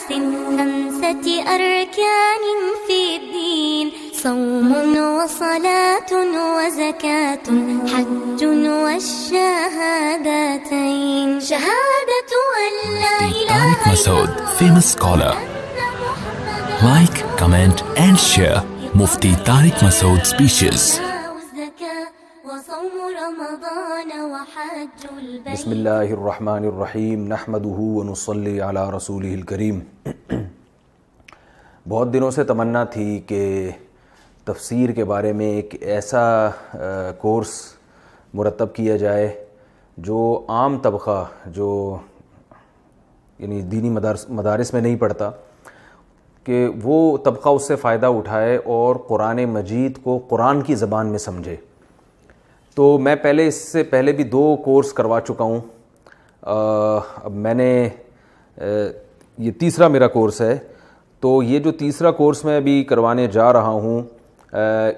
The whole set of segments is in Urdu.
خمسة أركان في الدين صوم وصلاة وزكاة حج والشهادتين شهادة أن لا إله Tariq Masood, famous scholar. Like, comment and share Mufti Tariq Masood speeches. بسم اللہ الرحمن الرحیم نحمدہ ونصلی علی رسولہ الکریم۔ بہت دنوں سے تمنا تھی کہ تفسیر کے بارے میں ایک ایسا کورس مرتب کیا جائے جو عام طبقہ جو یعنی دینی مدارس میں نہیں پڑھتا کہ وہ طبقہ اس سے فائدہ اٹھائے اور قرآن مجید کو قرآن کی زبان میں سمجھے۔ تو میں اس سے پہلے بھی 2 کورس کروا چکا ہوں، اب میں نے یہ تیسرا میرا کورس ہے۔ تو یہ جو تیسرا کورس میں ابھی کروانے جا رہا ہوں،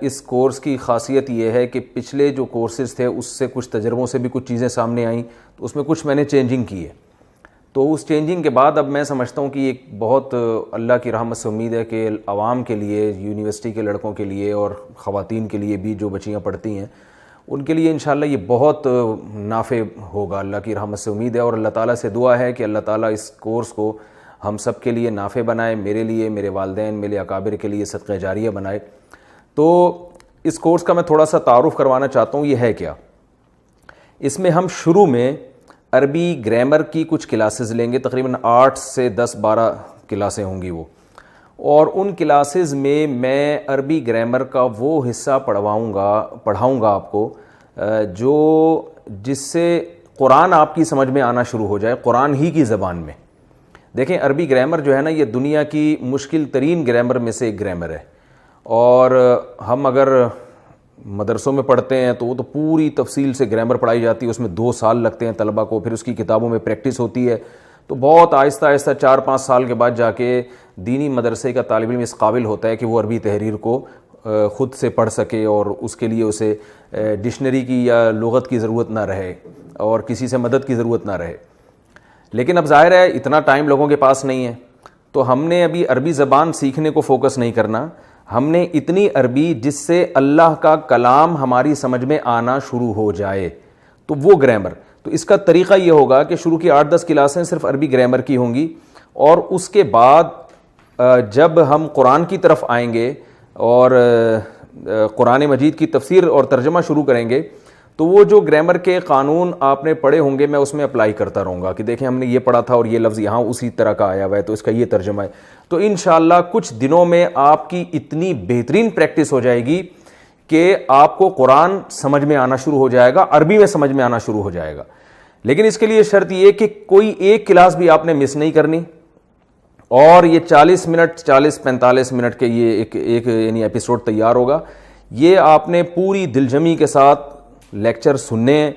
اس کورس کی خاصیت یہ ہے کہ پچھلے جو کورسز تھے اس سے کچھ تجربوں سے بھی کچھ چیزیں سامنے آئیں، تو اس میں کچھ میں نے چینجنگ کی ہے۔ تو اس چینجنگ کے بعد اب میں سمجھتا ہوں کہ یہ بہت اللہ کی رحمت سے امید ہے کہ عوام کے لیے، یونیورسٹی کے لڑکوں کے لیے اور خواتین کے لیے بھی جو بچیاں پڑھتی ہیں ان کے لیے انشاءاللہ یہ بہت نافع ہوگا، اللہ کی رحمت سے امید ہے۔ اور اللہ تعالیٰ سے دعا ہے کہ اللہ تعالیٰ اس کورس کو ہم سب کے لیے نافع بنائے، میرے لیے، میرے والدین، میرے اکابر کے لیے صدقہ جاریہ بنائے۔ تو اس کورس کا میں تھوڑا سا تعارف کروانا چاہتا ہوں، یہ ہے کیا۔ اس میں ہم شروع میں عربی گرامر کی کچھ کلاسز لیں گے، تقریباً 8 سے 10-12 کلاسیں ہوں گی وہ، اور ان کلاسز میں عربی گرامر کا وہ حصہ پڑھاؤں گا آپ کو جس سے قرآن آپ کی سمجھ میں آنا شروع ہو جائے، قرآن ہی کی زبان میں۔ دیکھیں عربی گرامر جو ہے نا، یہ دنیا کی مشکل ترین گرامر میں سے ایک گرامر ہے، اور ہم اگر مدرسوں میں پڑھتے ہیں تو وہ تو پوری تفصیل سے گرامر پڑھائی جاتی ہے، اس میں 2 سال لگتے ہیں طلبہ کو، پھر اس کی کتابوں میں پریکٹس ہوتی ہے، تو بہت آہستہ آہستہ 4-5 سال کے بعد جا کے دینی مدرسے کا طالب علم اس قابل ہوتا ہے کہ وہ عربی تحریر کو خود سے پڑھ سکے، اور اس کے لیے اسے ڈکشنری کی یا لغت کی ضرورت نہ رہے اور کسی سے مدد کی ضرورت نہ رہے۔ لیکن اب ظاہر ہے اتنا ٹائم لوگوں کے پاس نہیں ہے، تو ہم نے ابھی عربی زبان سیکھنے کو فوکس نہیں کرنا، ہم نے اتنی عربی جس سے اللہ کا کلام ہماری سمجھ میں آنا شروع ہو جائے، تو وہ گرامر۔ تو اس کا طریقہ یہ ہوگا کہ شروع کی 8-10 کلاسیں صرف عربی گرامر کی ہوں گی، اور اس کے بعد جب ہم قرآن کی طرف آئیں گے اور قرآن مجید کی تفسیر اور ترجمہ شروع کریں گے، تو وہ جو گرامر کے قانون آپ نے پڑھے ہوں گے میں اس میں اپلائی کرتا رہوں گا کہ دیکھیں ہم نے یہ پڑھا تھا اور یہ لفظ یہاں اسی طرح کا آیا ہوا ہے، تو اس کا یہ ترجمہ ہے۔ تو انشاءاللہ کچھ دنوں میں آپ کی اتنی بہترین پریکٹس ہو جائے گی کہ آپ کو قرآن سمجھ میں آنا شروع ہو جائے گا، عربی میں سمجھ میں آنا شروع ہو جائے گا۔ لیکن اس کے لیے شرط یہ کہ کوئی ایک کلاس بھی آپ نے مس نہیں کرنی، اور یہ 40-45 منٹ کے یہ ایک یعنی ایپیسوڈ تیار ہوگا، یہ آپ نے پوری دلجمی کے ساتھ لیکچر سننے ہیں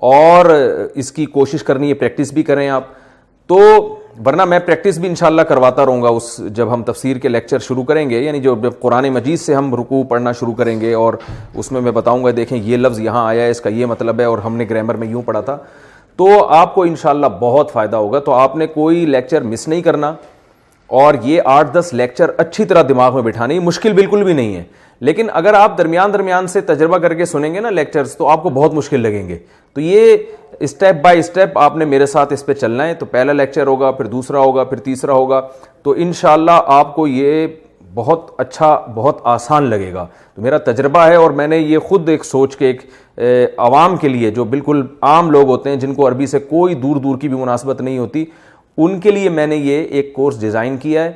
اور اس کی کوشش کرنی ہے، پریکٹس بھی کریں آپ۔ تو ورنہ میں پریکٹس بھی انشاءاللہ کرواتا رہوں گا جب ہم تفسیر کے لیکچر شروع کریں گے، یعنی جو قرآن مجید سے ہم رکوع پڑھنا شروع کریں گے، اور اس میں بتاؤں گا دیکھیں یہ لفظ یہاں آیا ہے، اس کا یہ مطلب ہے، اور ہم نے گرامر میں یوں پڑھا تھا، تو آپ کو انشاءاللہ بہت فائدہ ہوگا۔ تو آپ نے کوئی لیکچر مس نہیں کرنا، اور یہ 8-10 لیکچر اچھی طرح دماغ میں بٹھانے، یہ مشکل بالکل بھی نہیں ہے، لیکن اگر آپ درمیان سے تجربہ کر کے سنیں گے نا لیکچرز تو آپ کو بہت مشکل لگیں گے۔ تو یہ اسٹیپ بائی اسٹیپ آپ نے میرے ساتھ اس پہ چلنا ہے۔ تو پہلا لیکچر ہوگا، پھر دوسرا ہوگا، پھر تیسرا ہوگا، تو انشاءاللہ آپ کو یہ بہت اچھا، بہت آسان لگے گا۔ تو میرا تجربہ ہے، اور میں نے یہ خود ایک سوچ کے ایک عوام کے لیے جو بالکل عام لوگ ہوتے ہیں جن کو عربی سے کوئی دور کی بھی مناسبت نہیں ہوتی، ان کے لیے میں نے یہ ایک کورس ڈیزائن کیا ہے،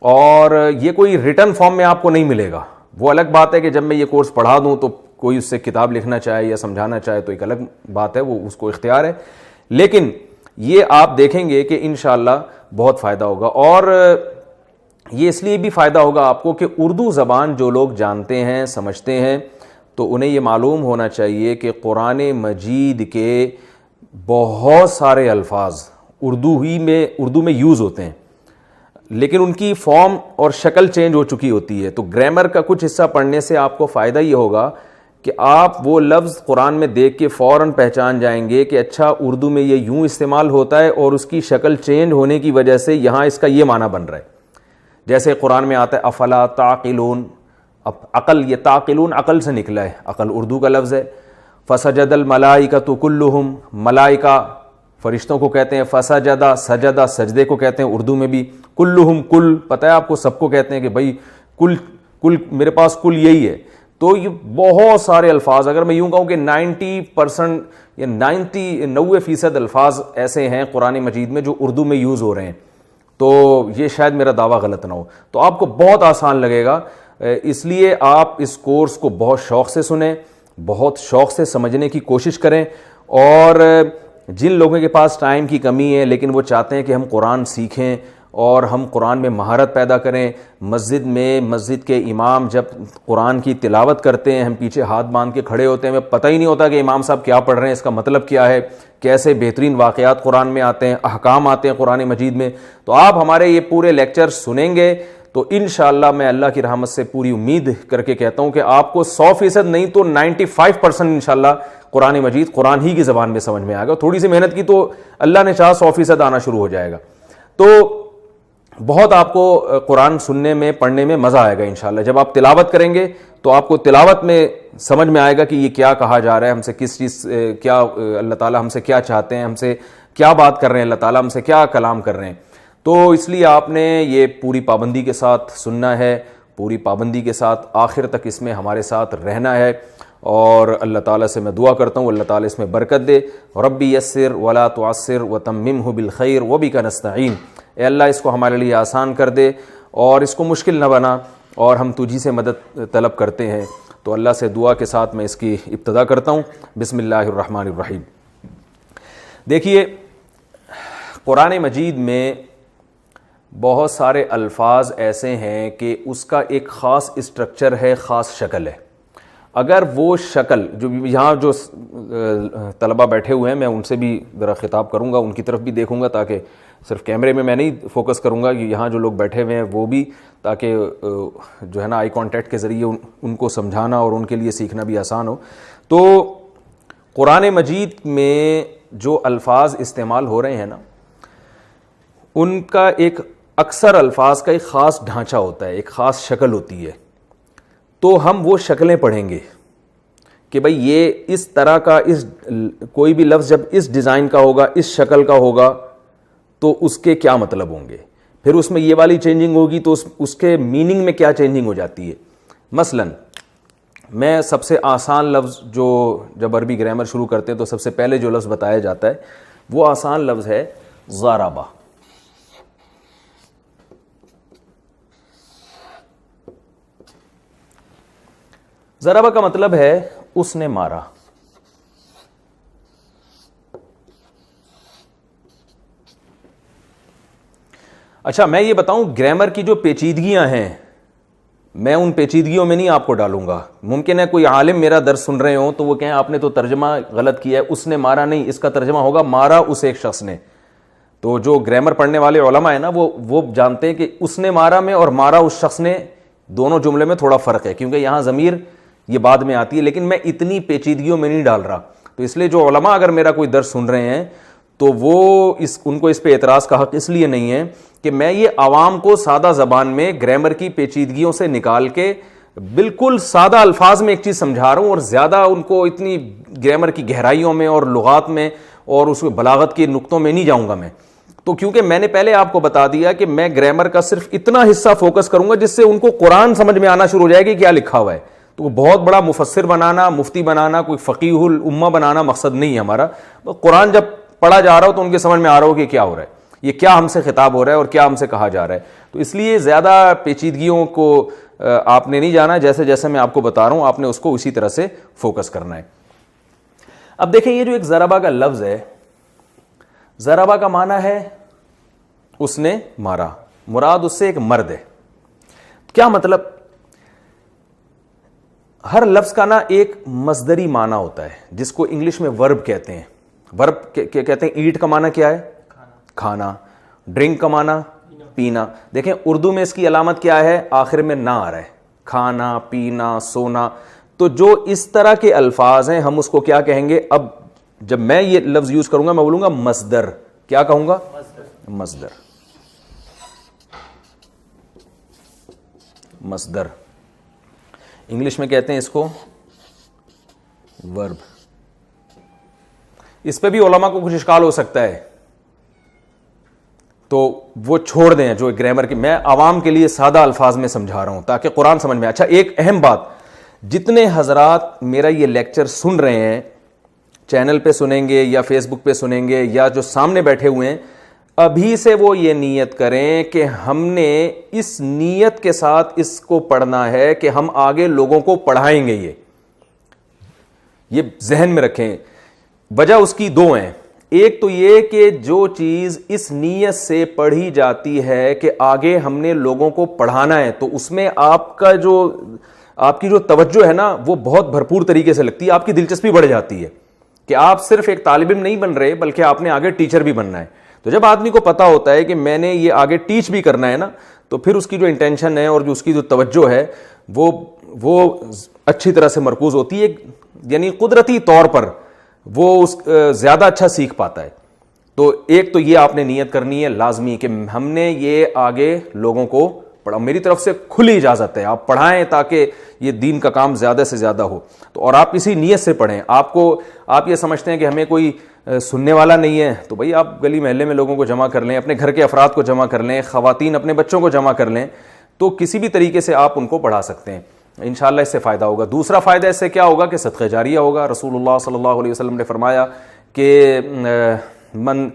اور یہ کوئی ریٹن فارم میں آپ کو نہیں ملے گا۔ وہ الگ بات ہے کہ جب میں یہ کورس پڑھا دوں تو کوئی اس سے کتاب لکھنا چاہے یا سمجھانا چاہے تو ایک الگ بات ہے، وہ اس کو اختیار ہے، لیکن یہ آپ دیکھیں گے کہ انشاءاللہ بہت فائدہ ہوگا۔ اور یہ اس لیے بھی فائدہ ہوگا آپ کو کہ اردو زبان جو لوگ جانتے ہیں، سمجھتے ہیں، تو انہیں یہ معلوم ہونا چاہیے کہ قرآن مجید کے بہت سارے الفاظ اردو میں یوز ہوتے ہیں، لیکن ان کی فارم اور شکل چینج ہو چکی ہوتی ہے۔ تو گرامر کا کچھ حصہ پڑھنے سے آپ کو فائدہ یہ ہوگا کہ آپ وہ لفظ قرآن میں دیکھ کے فوراً پہچان جائیں گے کہ اچھا اردو میں یہ یوں استعمال ہوتا ہے اور اس کی شکل چینج ہونے کی وجہ سے یہاں اس کا یہ معنی بن رہا ہے. جیسے قرآن میں آتا ہے افلا تعقلون, اب عقل, یہ تعقلون عقل سے نکلا ہے, عقل اردو کا لفظ ہے. فسجد الملائکۃ کلہم, ملائکہ فرشتوں کو کہتے ہیں, فسجدہ سجدہ سجدے کو کہتے ہیں اردو میں بھی, کلہم کل پتہ ہے آپ کو سب کو کہتے ہیں کہ بھائی کل میرے پاس کل یہی ہے. تو یہ بہت سارے الفاظ, اگر میں یوں کہوں کہ 90% یا 90% الفاظ ایسے ہیں قرآن مجید میں جو اردو میں یوز ہو رہے ہیں, تو یہ شاید میرا دعویٰ غلط نہ ہو, تو آپ کو بہت آسان لگے گا. اس لیے آپ اس کورس کو بہت شوق سے سنیں, بہت شوق سے سمجھنے کی کوشش کریں. اور جن لوگوں کے پاس ٹائم کی کمی ہے لیکن وہ چاہتے ہیں کہ ہم قرآن سیکھیں اور ہم قرآن میں مہارت پیدا کریں, مسجد کے امام جب قرآن کی تلاوت کرتے ہیں ہم پیچھے ہاتھ باندھ کے کھڑے ہوتے ہیں, ہمیں پتہ ہی نہیں ہوتا کہ امام صاحب کیا پڑھ رہے ہیں, اس کا مطلب کیا ہے, کیسے بہترین واقعات قرآن میں آتے ہیں, احکام آتے ہیں قرآن مجید میں. تو آپ ہمارے یہ پورے لیکچر سنیں گے تو انشاءاللہ میں اللہ کی رحمت سے پوری امید کر کے کہتا ہوں کہ آپ کو 100% نہیں تو 95% انشاءاللہ قرآن مجید قرآن ہی کی زبان میں سمجھ میں آئے گا. تھوڑی سی محنت کی تو اللہ نے چاہا 100% آنا شروع ہو جائے گا. تو بہت آپ کو قرآن سننے میں پڑھنے میں مزہ آئے گا انشاءاللہ. جب آپ تلاوت کریں گے تو آپ کو تلاوت میں سمجھ میں آئے گا کہ یہ کیا کہا جا رہا ہے, ہم سے کس چیز, کیا اللہ تعالیٰ ہم سے کیا چاہتے ہیں, ہم سے کیا بات کر رہے ہیں, اللہ تعالیٰ ہم سے کیا کلام کر رہے ہیں. تو اس لیے آپ نے یہ پوری پابندی کے ساتھ سننا ہے, پوری پابندی کے ساتھ آخر تک اس میں ہمارے ساتھ رہنا ہے. اور اللہ تعالیٰ سے میں دعا کرتا ہوں اللہ تعالیٰ اس میں برکت دے. ربی یسر ولا تعسر وتممہ بالخیر وبک نستعین, اے اللہ اس کو ہمارے لیے آسان کر دے اور اس کو مشکل نہ بنا, اور ہم تجھی سے مدد طلب کرتے ہیں. تو اللہ سے دعا کے ساتھ میں اس کی ابتدا کرتا ہوں. بسم اللہ الرحمن الرحیم. دیکھیے قرآن مجید میں بہت سارے الفاظ ایسے ہیں کہ اس کا ایک خاص اسٹرکچر ہے, خاص شکل ہے. اگر وہ شکل, جو یہاں جو طلبہ بیٹھے ہوئے ہیں میں ان سے بھی ذرا خطاب کروں گا, ان کی طرف بھی دیکھوں گا تاکہ صرف کیمرے میں نہیں فوکس کروں گا, یہاں جو لوگ بیٹھے ہوئے ہیں وہ بھی, تاکہ جو ہے نا آئی کانٹیکٹ کے ذریعے ان کو سمجھانا اور ان کے لیے سیکھنا بھی آسان ہو. تو قرآن مجید میں جو الفاظ استعمال ہو رہے ہیں نا, ان کا ایک اکثر الفاظ کا ایک خاص ڈھانچہ ہوتا ہے, ایک خاص شکل ہوتی ہے. تو ہم وہ شکلیں پڑھیں گے کہ بھئی یہ اس طرح کا, اس کوئی بھی لفظ جب اس ڈیزائن کا ہوگا, اس شکل کا ہوگا تو اس کے کیا مطلب ہوں گے, پھر اس میں یہ والی چینجنگ ہوگی تو اس کے میننگ میں کیا چینجنگ ہو جاتی ہے. مثلا میں سب سے آسان لفظ جو جب عربی گرامر شروع کرتے ہیں تو سب سے پہلے جو لفظ بتایا جاتا ہے وہ آسان لفظ ہے ضربہ. ضربہ کا مطلب ہے اس نے مارا. اچھا میں یہ بتاؤں گرامر کی جو پیچیدگیاں ہیں میں ان پیچیدگیوں میں نہیں آپ کو ڈالوں گا. ممکن ہے کوئی عالم میرا درس سن رہے ہوں تو وہ کہیں آپ نے تو ترجمہ غلط کیا ہے, اس نے مارا نہیں, اس کا ترجمہ ہوگا مارا اس ایک شخص نے. تو جو گرامر پڑھنے والے علماء ہیں نا وہ جانتے ہیں کہ اس نے مارا میں اور مارا اس شخص نے, دونوں جملے میں تھوڑا فرق ہے کیونکہ یہاں ضمیر یہ بعد میں آتی ہے. لیکن میں اتنی پیچیدگیوں میں نہیں ڈال رہا. تو اس لیے جو علماء اگر میرا کوئی درس سن رہے ہیں تو وہ ان کو اس پہ اعتراض کا حق اس لیے نہیں ہے کہ میں یہ عوام کو سادہ زبان میں گرامر کی پیچیدگیوں سے نکال کے بالکل سادہ الفاظ میں ایک چیز سمجھا رہا ہوں, اور زیادہ ان کو اتنی گرامر کی گہرائیوں میں اور لغات میں اور اس میں بلاغت کے نقطوں میں نہیں جاؤں گا میں. تو کیونکہ میں نے پہلے آپ کو بتا دیا کہ میں گرامر کا صرف اتنا حصہ فوکس کروں گا جس سے ان کو قرآن سمجھ میں آنا شروع ہو جائے گی کیا لکھا ہوا ہے. تو بہت بڑا مفسر بنانا, مفتی بنانا, کوئی فقیہ الامہ بنانا مقصد نہیں ہے ہمارا. قرآن جب پڑھا جا رہا ہو تو ان کے سمجھ میں آ رہا ہو کہ کیا ہو رہا ہے, یہ کیا ہم سے خطاب ہو رہا ہے اور کیا ہم سے کہا جا رہا ہے. تو اس لیے زیادہ پیچیدگیوں کو آپ نے نہیں جانا, جیسے جیسے میں آپ کو بتا رہا ہوں آپ نے اس کو اسی طرح سے فوکس کرنا ہے. اب دیکھیں یہ جو ایک ضربہ کا لفظ ہے, ضربہ کا معنی ہے اس نے مارا, مراد اس سے ایک مرد ہے. کیا مطلب, ہر لفظ کا نا ایک مصدری معنی ہوتا ہے جس کو انگلش میں ورب کہتے ہیں. ورب کہتے ہیں ایٹ کا معنی کیا ہے, کھانا. ڈرنک کا معنی پینا. دیکھیں اردو میں اس کی علامت کیا ہے, آخر میں نہ آ رہا ہے, کھانا پینا سونا. تو جو اس طرح کے الفاظ ہیں ہم اس کو کیا کہیں گے؟ اب جب میں یہ لفظ یوز کروں گا میں بولوں گا مصدر. کیا کہوں گا؟ مصدر. مصدر انگلش میں کہتے ہیں اس کو ورب. اس پہ بھی علماء کو کچھ اشکال ہو سکتا ہے تو وہ چھوڑ دیں. جو گرامر کی میں عوام کے لیے سادہ الفاظ میں سمجھا رہا ہوں تاکہ قرآن سمجھ میں. اچھا ایک اہم بات, جتنے حضرات میرا یہ لیکچر سن رہے ہیں, چینل پہ سنیں گے یا فیس بک پہ سنیں گے یا جو سامنے بیٹھے ہوئے ہیں, ابھی سے وہ یہ نیت کریں کہ ہم نے اس نیت کے ساتھ اس کو پڑھنا ہے کہ ہم آگے لوگوں کو پڑھائیں گے. یہ ذہن میں رکھیں. وجہ اس کی دو ہیں. ایک تو یہ کہ جو چیز اس نیت سے پڑھی جاتی ہے کہ آگے ہم نے لوگوں کو پڑھانا ہے, تو اس میں آپ کی جو توجہ ہے نا وہ بہت بھرپور طریقے سے لگتی ہے, آپ کی دلچسپی بڑھ جاتی ہے کہ آپ صرف ایک طالب علم نہیں بن رہے بلکہ آپ نے آگے ٹیچر بھی بننا ہے. تو جب آدمی کو پتا ہوتا ہے کہ میں نے یہ آگے ٹیچ بھی کرنا ہے نا, تو پھر اس کی جو انٹینشن ہے اور جو اس کی جو توجہ ہے وہ اچھی طرح سے مرکوز ہوتی ہے, یعنی قدرتی طور پر وہ زیادہ اچھا سیکھ پاتا ہے. تو ایک تو یہ آپ نے نیت کرنی ہے لازمی کہ ہم نے یہ آگے لوگوں کو پڑھا. میری طرف سے کھلی اجازت ہے, آپ پڑھائیں تاکہ یہ دین کا کام زیادہ سے زیادہ ہو. تو اور آپ اسی نیت سے پڑھیں. آپ یہ سمجھتے ہیں کہ ہمیں کوئی سننے والا نہیں ہے, تو بھائی آپ گلی محلے میں لوگوں کو جمع کر لیں, اپنے گھر کے افراد کو جمع کر لیں, خواتین اپنے بچوں کو جمع کر لیں, تو کسی بھی طریقے سے آپ ان کو پڑھا سکتے ہیں. انشاءاللہ اس سے فائدہ ہوگا. دوسرا فائدہ اس سے کیا ہوگا کہ صدقہ جاریہ ہوگا. رسول اللہ صلی اللہ علیہ وسلم نے فرمایا کہ من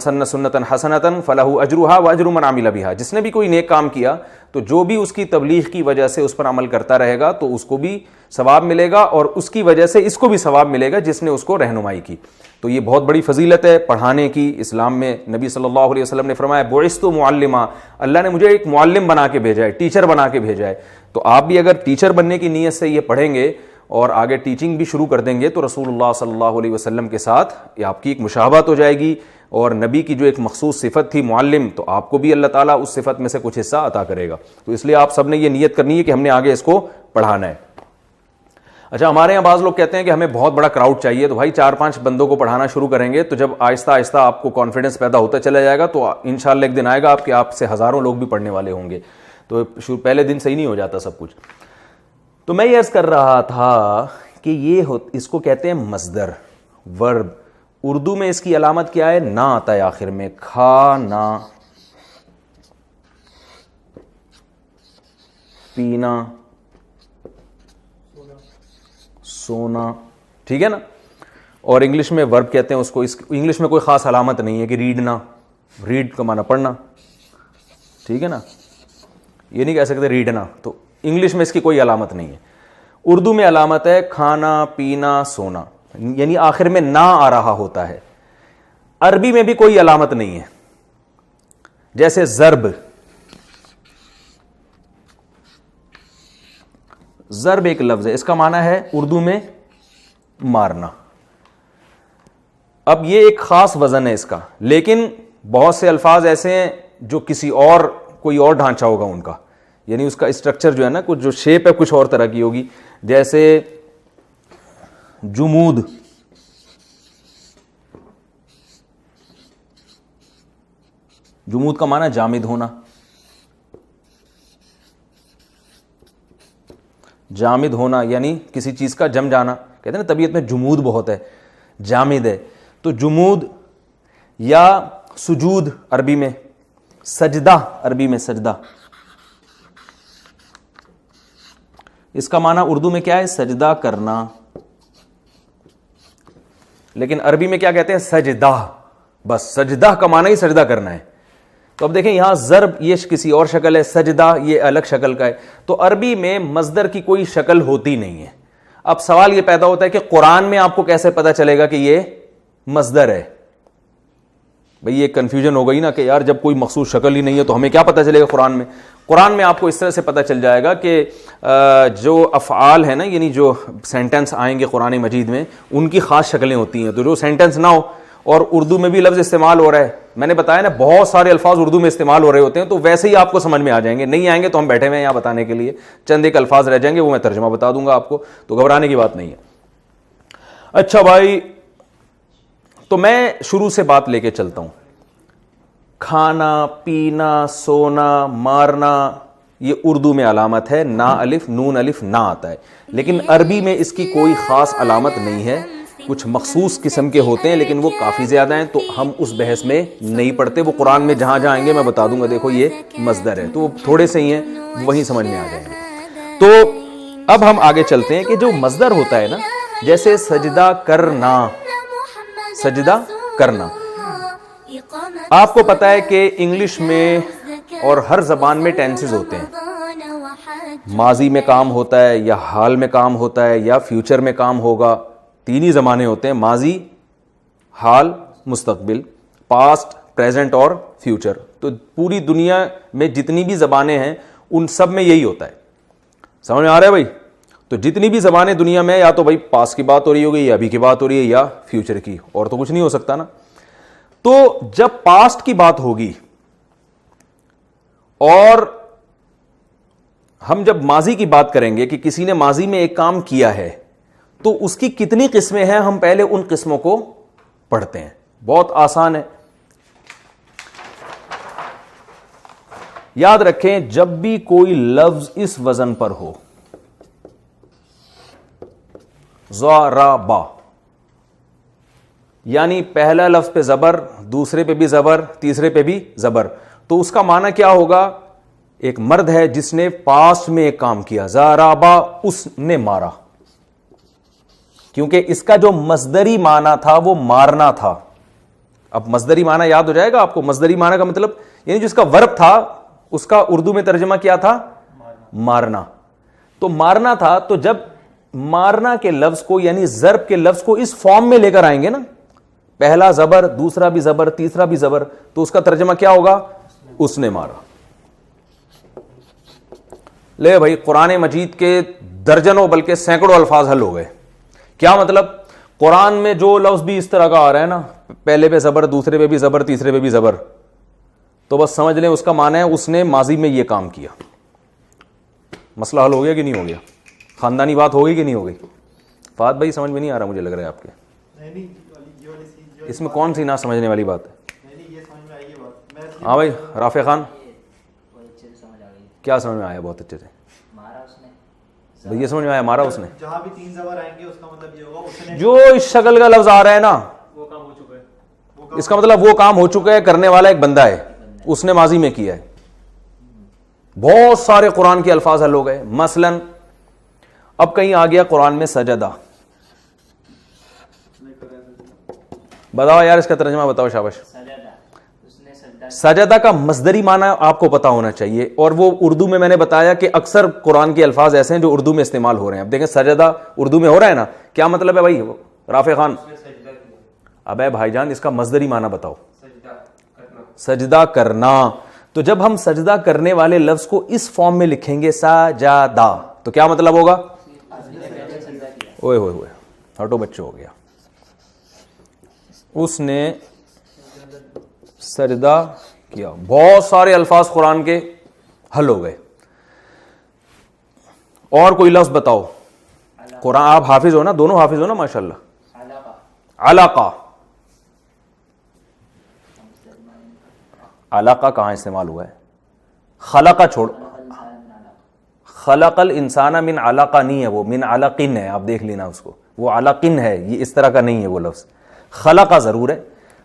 سن سنتا حسنتا فلہ اجرھا واجر من عمل بھا. جس نے بھی کوئی نیک کام کیا تو جو بھی اس کی تبلیغ کی وجہ سے اس پر عمل کرتا رہے گا تو اس کو بھی ثواب ملے گا, اور اس کی وجہ سے اس کو بھی ثواب ملے گا جس نے اس کو رہنمائی کی. تو یہ بہت بڑی فضیلت ہے پڑھانے کی. اسلام میں نبی صلی اللہ علیہ وسلم نے فرمایا بعثت معلما, اللہ نے مجھے ایک معلم بنا کے بھیجا ہے, ٹیچر بنا کے بھیجا ہے. تو آپ بھی اگر ٹیچر بننے کی نیت سے یہ پڑھیں گے اور آگے ٹیچنگ بھی شروع کر دیں گے تو رسول اللہ صلی اللہ علیہ وسلم کے ساتھ یہ آپ کی ایک مشابہت ہو جائے گی, اور نبی کی جو ایک مخصوص صفت تھی معلم, تو آپ کو بھی اللہ تعالیٰ اس صفت میں سے کچھ حصہ عطا کرے گا. تو اس لیے آپ سب نے یہ نیت کرنی ہے کہ ہم نے آگے اس کو پڑھانا ہے. اچھا ہمارے یہاں بعض لوگ کہتے ہیں کہ ہمیں بہت بڑا کراؤڈ چاہیے, تو بھائی 4-5 بندوں کو پڑھانا شروع کریں گے تو جب آہستہ آہستہ آپ کو کانفیڈنس پیدا ہوتا چلا جائے گا تو انشاءاللہ ایک دن آئے گا آپ سے ہزاروں لوگ بھی پڑھنے والے ہوں گے. تو پہلے دن صحیح نہیں ہو جاتا سب کچھ. تو میں یہ عرض کر رہا تھا کہ اس کو کہتے ہیں مصدر, ورب. اردو میں اس کی علامت کیا ہے؟ نہ آتا ہے آخر میں, کھانا, پینا, سونا, ٹھیک ہے نا. اور انگلش میں ورب کہتے ہیں اس کو. انگلش میں کوئی خاص علامت نہیں ہے کہ ریڈنا, ریڈ کا معنی پڑھنا, ٹھیک ہے نا, یہ نہیں کہہ سکتے ریڈنا. تو انگلش میں اس کی کوئی علامت نہیں ہے. اردو میں علامت ہے کھانا, پینا, سونا, یعنی آخر میں نہ آ رہا ہوتا ہے. عربی میں بھی کوئی علامت نہیں ہے. جیسے ضرب, ضرب ایک لفظ ہے, اس کا معنی ہے اردو میں مارنا. اب یہ ایک خاص وزن ہے اس کا, لیکن بہت سے الفاظ ایسے ہیں جو کوئی اور ڈھانچہ ہوگا ان کا, یعنی اس کا اسٹرکچر جو ہے نا, کچھ جو شیپ ہے کچھ اور طرح کی ہوگی. جیسے جمود, جمود کا معنی جامد ہونا. جامد ہونا یعنی کسی چیز کا جم جانا. کہتے ہیں نا طبیعت میں جمود بہت ہے, جامد ہے. تو جمود یا سجود عربی میں, سجدہ عربی میں سجدہ, اس کا معنی اردو میں کیا ہے؟ سجدہ کرنا. لیکن عربی میں کیا کہتے ہیں؟ سجدہ. بس سجدہ کا معنی ہی سجدہ کرنا ہے. تو اب دیکھیں یہاں ضرب یہ کسی اور شکل ہے, سجدہ یہ الگ شکل کا ہے. تو عربی میں مصدر کی کوئی شکل ہوتی نہیں ہے. اب سوال یہ پیدا ہوتا ہے کہ قرآن میں آپ کو کیسے پتا چلے گا کہ یہ مصدر ہے؟ بھئی یہ کنفیوژن ہو گئی نا کہ یار جب کوئی مخصوص شکل ہی نہیں ہے تو ہمیں کیا پتا چلے گا قرآن میں؟ قرآن میں آپ کو اس طرح سے پتا چل جائے گا کہ جو افعال ہیں نا, یعنی جو سینٹنس آئیں گے قرآن مجید میں, ان کی خاص شکلیں ہوتی ہیں. تو جو سینٹنس نہ ہو اور اردو میں بھی لفظ استعمال ہو رہا ہے. میں نے بتایا نا بہت سارے الفاظ اردو میں استعمال ہو رہے ہوتے ہیں, تو ویسے ہی آپ کو سمجھ میں آ جائیں گے. نہیں آئیں گے تو ہم بیٹھے ہوئے ہیں یہاں بتانے کے لیے, چند ایک الفاظ رہ جائیں گے وہ میں ترجمہ بتا دوں گا آپ کو, تو گھبرانے کی بات نہیں ہے. اچھا بھائی, تو میں شروع سے بات لے کے چلتا ہوں. کھانا پینا سونا مارنا یہ اردو میں علامت ہے, نا الف نون الف نہ آتا ہے, لیکن عربی میں اس کی کوئی خاص علامت نہیں ہے. کچھ مخصوص قسم کے ہوتے ہیں لیکن وہ کافی زیادہ ہیں, تو ہم اس بحث میں نہیں پڑھتے. وہ قرآن میں جہاں جہاں آئیں گے میں بتا دوں گا, دیکھو یہ مصدر ہے, تو وہ تھوڑے سے ہی ہیں, وہیں سمجھ میں آ جائیں گے. تو اب ہم آگے چلتے ہیں کہ جو مصدر ہوتا ہے نا, جیسے سجدہ کرنا, سجدہ کرنا, آپ کو پتا ہے کہ انگلش میں اور ہر زبان میں ٹینسز ہوتے ہیں. ماضی میں کام ہوتا ہے, یا حال میں کام ہوتا ہے, یا فیوچر میں کام ہوگا. تین ہی زمانے ہوتے ہیں, ماضی, حال, مستقبل, پاسٹ, پریزنٹ اور فیوچر. تو پوری دنیا میں جتنی بھی زبانیں ہیں ان سب میں یہی ہوتا ہے. سمجھ میں آ رہا ہے بھائی؟ تو جتنی بھی زبانیں دنیا میں, یا تو بھائی پاسٹ کی بات ہو رہی ہوگی, یا ابھی کی بات ہو رہی ہے, یا فیوچر کی, اور تو کچھ نہیں ہو سکتا نا. تو جب پاسٹ کی بات ہوگی اور ہم جب ماضی کی بات کریں گے کہ کسی نے ماضی میں ایک کام کیا ہے, تو اس کی کتنی قسمیں ہیں, ہم پہلے ان قسموں کو پڑھتے ہیں. بہت آسان ہے, یاد رکھیں جب بھی کوئی لفظ اس وزن پر ہو, ضربا, یعنی پہلا لفظ پہ زبر, دوسرے پہ بھی زبر, تیسرے پہ بھی زبر, تو اس کا معنی کیا ہوگا؟ ایک مرد ہے جس نے پاسٹ میں ایک کام کیا, ضربا, اس نے مارا, کیونکہ اس کا جو مصدری معنی تھا وہ مارنا تھا. اب مصدری معنی یاد ہو جائے گا آپ کو. مصدری معنی کا مطلب یعنی جو اس کا ورب تھا اس کا اردو میں ترجمہ کیا تھا؟ مارنا. تو مارنا تھا, تو جب مارنا کے لفظ کو یعنی ضرب کے لفظ کو اس فارم میں لے کر آئیں گے نا, پہلا زبر, دوسرا بھی زبر, تیسرا بھی زبر, تو اس کا ترجمہ کیا ہوگا؟ اس نے مارا. لے بھائی, قرآن مجید کے درجنوں بلکہ سینکڑوں الفاظ حل ہو گئے. کیا مطلب؟ قرآن میں جو لفظ بھی اس طرح کا آ رہا ہے نا, پہلے پہ زبر, دوسرے پہ بھی زبر, تیسرے پہ بھی زبر, تو بس سمجھ لیں اس کا معنی ہے اس نے ماضی میں یہ کام کیا. مسئلہ حل ہو گیا کہ نہیں ہو گیا؟ خاندانی بات ہو گئی کہ نہیں ہو گئی؟ فہد بھائی سمجھ میں نہیں آ رہا مجھے لگ رہا ہے آپ کے. اس میں کون سی نہ سمجھنے والی بات ہے؟ ہاں بھائی رافع خان, کیا سمجھ میں آیا؟ بہت اچھے سے یہ سمجھ میں آیا, مارا اس نے. جہاں بھی تین زبر آئیں گے اس کا مطلب یہ ہوگا اس نے جو اس شکل کا لفظ آ رہا ہے نا, وہ کام ہو چکا ہے, اس کا مطلب وہ کام ہو چکا ہے, کرنے والا ایک بندہ ہے, اس نے ماضی میں کیا ہے. بہت سارے قرآن کے الفاظ حل ہو گئے. مثلا اب کہیں آ گیا قرآن میں سجدہ, بتاؤ یار اس کا ترجمہ بتاؤ, شاباش. سجدہ کا مصدری معنی آپ کو پتا ہونا چاہیے, اور وہ اردو میں نے بتایا کہ اکثر قرآن کے الفاظ ایسے ہیں جو اردو میں استعمال ہو رہے ہیں. اب دیکھیں سجدہ اردو میں ہو رہا ہے نا, کیا مطلب ہے بھائی رافع خان؟ ابے بھائی جان اس کا مصدری معنی بتاؤ. سجدہ کرنا. تو جب ہم سجدہ کرنے والے لفظ کو اس فارم میں لکھیں گے سجدہ, تو کیا مطلب ہوگا؟ اوئے ہوئے ہوئے, ہٹو بچوں, ہو گیا. اس نے سجدہ کیا. بہت سارے الفاظ قرآن کے حل ہو گئے. اور کوئی لفظ بتاؤ. قرآن آپ حافظ ہو نا, دونوں حافظ ہو نا ماشاءاللہ. علاقہ, علاقہ کہاں استعمال ہوا ہے؟ خلقہ چھوڑ, خلق الانسان من علاقہ نہیں ہے, وہ من علقن ہے, آپ دیکھ لینا اس کو, وہ علقن ہے, یہ اس طرح کا نہیں ہے وہ لفظ. خلقہ ضرور ہے,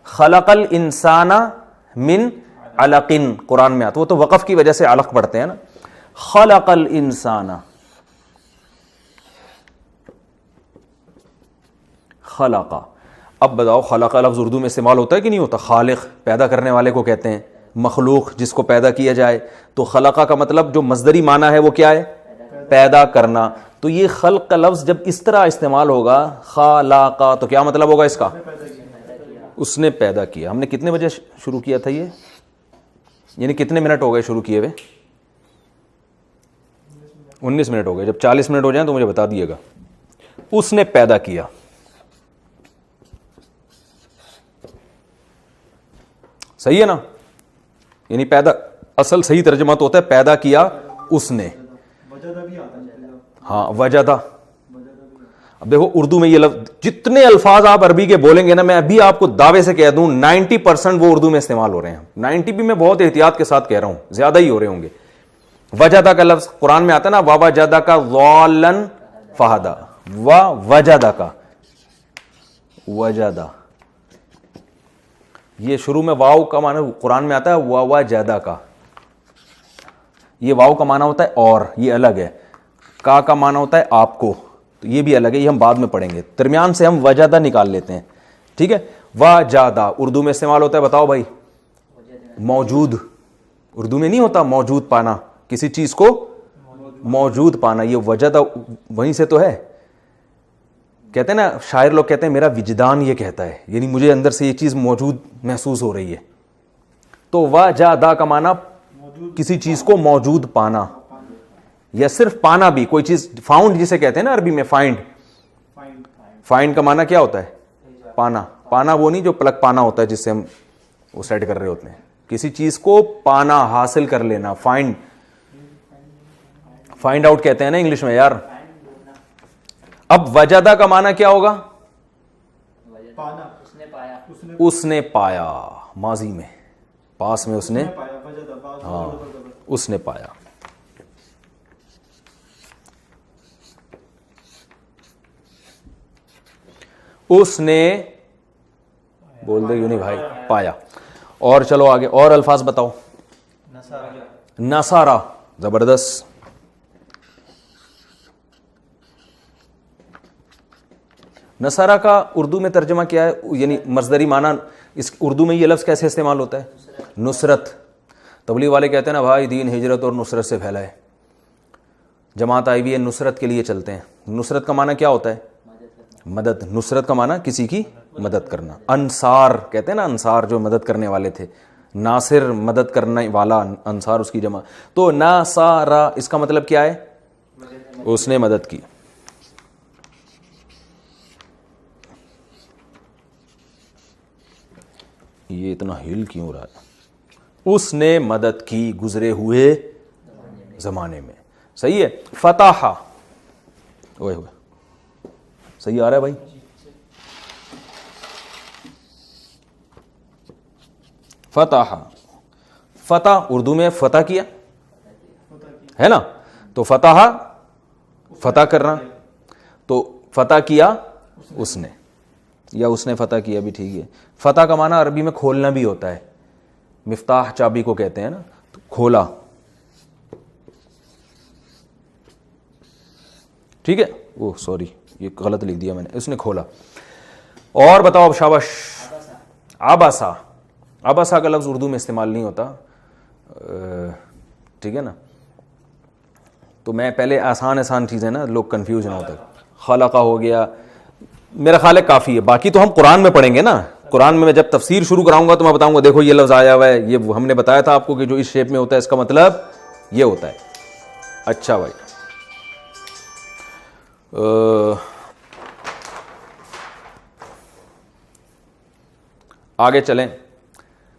خلق الانسان من علقن قرآن میں آتا, وہ تو وقف کی وجہ سے علق پڑھتے ہیں نا. خلق الانسان, خلقہ. اب بتاؤ خلقہ لفظ اردو میں استعمال ہوتا ہے کہ نہیں ہوتا؟ خالق پیدا کرنے والے کو کہتے ہیں, مخلوق جس کو پیدا کیا جائے. تو خلقہ کا مطلب جو مصدری معنی ہے وہ کیا ہے؟ پیدا کرنا. تو یہ خلق کا لفظ جب اس طرح استعمال ہوگا خلقہ, تو کیا مطلب ہوگا اس کا؟ اس نے پیدا کیا. ہم نے کتنے بجے شروع کیا تھا یہ, یعنی کتنے منٹ ہو گئے شروع کیے ہوئے؟ 19 منٹ ہو گئے. جب 40 منٹ ہو جائیں تو مجھے بتا دیے گا. اس نے پیدا کیا. صحیح ہے نا, یعنی پیدا, اصل صحیح ترجمہ تو ہوتا ہے پیدا کیا اس نے. وجدہ بھی آتا ہے. ہاں وجدہ. اب دیکھو اردو میں یہ لفظ, جتنے الفاظ آپ عربی کے بولیں گے نا, میں ابھی آپ کو دعوے سے کہہ دوں 90% وہ اردو میں استعمال ہو رہے ہیں. 90 بھی میں بہت احتیاط کے ساتھ کہہ رہا ہوں, زیادہ ہی ہو رہے ہوں گے. وجدہ کا لفظ قرآن میں آتا ہے نا, ووجدہ کا ضالن فہدا, وجدہ کا وجدہ, یہ شروع میں واو کا معنی قرآن میں آتا ہے وجدہ کا, یہ واو کا معنی ہوتا ہے اور, یہ الگ ہے. کا معنی ہوتا ہے آپ کو, تو یہ بھی الگ ہے, یہ ہم بعد میں پڑھیں گے. درمیان سے ہم وجدہ نکال لیتے ہیں, ٹھیک ہے. وجدہ اردو میں استعمال ہوتا ہے, بتاؤ بھائی. موجود, اردو میں نہیں ہوتا موجود پانا, کسی چیز کو موجود پانا, یہ وجدہ وہیں سے تو ہے. کہتے ہیں نا شاعر لوگ کہتے ہیں میرا وجدان یہ کہتا ہے, یعنی مجھے اندر سے یہ چیز موجود محسوس ہو رہی ہے. تو وجدہ کا معنی کسی چیز کو موجود پانا, یا صرف پانا بھی, کوئی چیز فاؤنڈ جسے کہتے ہیں نا عربی میں, فائنڈ. فائنڈ کا معنی کیا ہوتا ہے؟ پانا. پانا وہ نہیں جو پلک پانا ہوتا ہے جس سے ہم وہ سیٹ کر رہے ہوتے ہیں, کسی چیز کو پانا, حاصل کر لینا, فائنڈ. فائنڈ آؤٹ کہتے ہیں نا انگلش میں یار. اب وجدہ کا معنی کیا ہوگا؟ اس نے پایا, ماضی میں, پاس میں اس نے, ہاں اس نے پایا. اس نے, بول دے یوں نہیں بھائی, پایا. اور چلو آگے اور الفاظ بتاؤ. نصارہ, زبردست. نصارہ کا اردو میں ترجمہ کیا ہے, یعنی مصدری معنی اس اردو میں یہ لفظ کیسے استعمال ہوتا ہے؟ نصرت. تبلیغ والے کہتے ہیں نا بھائی دین ہجرت اور نصرت سے پھیلا ہے, جماعت آئی ہوئی ہے نصرت کے لیے چلتے ہیں. نصرت کا معنی کیا ہوتا ہے؟ مدد. نصرت کا معنی کسی کی مدد کرنا. انصار کہتے ہیں نا, انصار جو مدد کرنے والے تھے, ناصر مدد کرنے والا, انصار اس کی جمع. تو ناصارہ اس کا مطلب کیا ہے؟ اس نے مدد کی. یہ اتنا ہل کیوں رہا ہے؟ اس نے مدد کی گزرے ہوئے زمانے میں. صحیح ہے. فتح, اوئے ہوئے صحیح آ رہا ہے بھائی. فتح, فتح اردو میں فتح کیا ہے نا, تو فتح فتح کرنا, تو فتح کیا اس نے, یا اس نے فتح کیا بھی ٹھیک ہے. فتح کا معنی عربی میں کھولنا بھی ہوتا ہے. مفتاح چابی کو کہتے ہیں نا, تو کھولا, ٹھیک ہے. وہ سوری یہ غلط لکھ دیا میں نے, اس نے کھولا. اور بتاؤ اب, شاباش. عبسا, عبسا کا لفظ اردو میں استعمال نہیں ہوتا, ٹھیک ہے نا. تو میں پہلے آسان چیزیں نا, لوگ کنفیوژ نہ ہوتا. خلقہ ہو گیا, میرا خیال ہے کافی ہے. باقی تو ہم قرآن میں پڑھیں گے نا. قرآن میں جب تفسیر شروع کراؤں گا تو میں بتاؤں گا دیکھو یہ لفظ آیا ہوا ہے, یہ ہم نے بتایا تھا آپ کو کہ جو اس شیپ میں ہوتا ہے اس کا مطلب یہ ہوتا ہے. اچھا بھائی, آگے چلیں.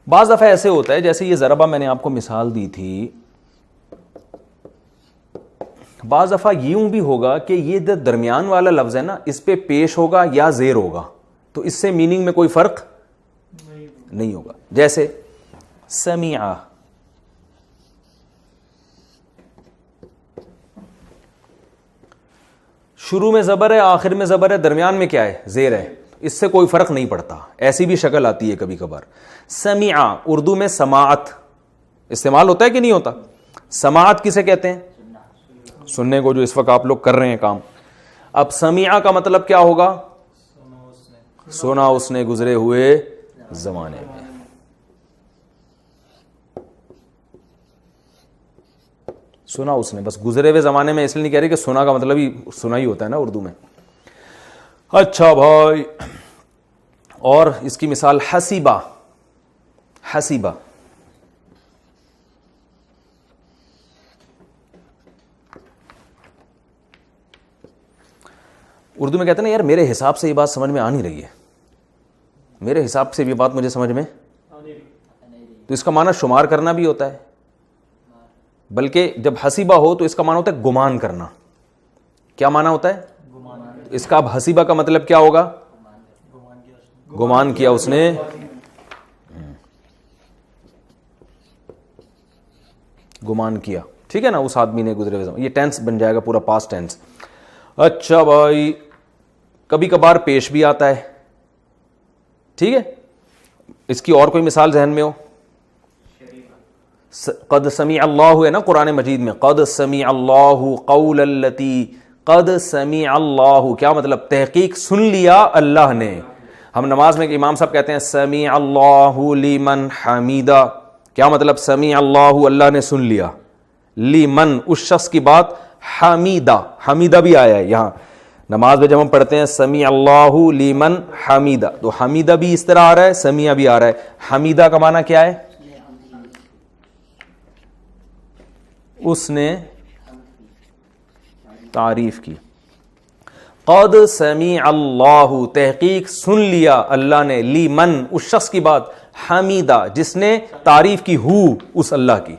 بعض دفعہ ایسے ہوتا ہے جیسے یہ ضربہ میں نے آپ کو مثال دی تھی, بعض دفعہ یوں بھی ہوگا کہ یہ درمیان والا لفظ ہے نا, اس پہ پیش ہوگا یا زیر ہوگا, تو اس سے میننگ میں کوئی فرق نہیں ہوگا. جیسے سمیع, شروع میں زبر ہے, آخر میں زبر ہے, درمیان میں کیا ہے؟ زیر ہے. اس سے کوئی فرق نہیں پڑتا. ایسی بھی شکل آتی ہے کبھی کبھار. سمیع اردو میں سماعت استعمال ہوتا ہے کہ نہیں ہوتا؟ سماعت کسے کہتے ہیں؟ سننے کو, جو اس وقت آپ لوگ کر رہے ہیں کام. اب سمیع کا مطلب کیا ہوگا؟ سنا اس نے گزرے ہوئے زمانے میں. سنا اس نے, بس گزرے ہوئے زمانے میں اس لیے نہیں کہہ رہے کہ سنا کا مطلب ہی سنا ہی ہوتا ہے نا اردو میں. اچھا بھائی, اور اس کی مثال حسیبہ. حسیبہ اردو میں کہتے ہیں نا یار میرے حساب سے یہ بات سمجھ میں آ نہیں رہی ہے, میرے حساب سے یہ بات مجھے سمجھ میں تو اس کا معنی شمار کرنا بھی ہوتا ہے، بلکہ جب حسیبہ ہو تو اس کا معنی ہوتا ہے گمان کرنا. کیا معنی ہوتا ہے؟ اس کا اب حسیبہ کا مطلب کیا ہوگا؟ گمان کیا اس نے. گمان کیا، ٹھیک ہے نا، اس آدمی نے گزرے ہوئے. یہ ٹینس بن جائے گا پورا، پاسٹ ٹینس. اچھا بھائی، کبھی کبھار پیش بھی آتا ہے، ٹھیک ہے. اس کی اور کوئی مثال ذہن میں ہو؟ قد سمیع اللہ ہے نا قرآن مجید میں، قد سمیع اللہ قول التی، قد سمیع اللہ کیا مطلب؟ تحقیق سن لیا اللہ نے. ہم نماز میں امام صاحب کہتے ہیں سمیع اللہ لمن حمیدہ، کیا مطلب؟ سمیع اللہ، اللہ نے سن لیا، لمن اس شخص کی بات، حمیدہ، حمیدہ بھی آیا ہے یہاں نماز میں جب ہم پڑھتے ہیں سمیع اللہ لمن حمیدہ، تو حمیدہ بھی اس طرح آ رہا ہے، سمیع بھی آ رہا ہے. حمیدہ کا معنی کیا ہے؟ اس نے تعریف کی. قد سمیع اللہ، تحقیق سن لیا اللہ نے، لمن اس شخص کی بات، حمیدہ جس نے تعریف کی، ہو اس اللہ کی.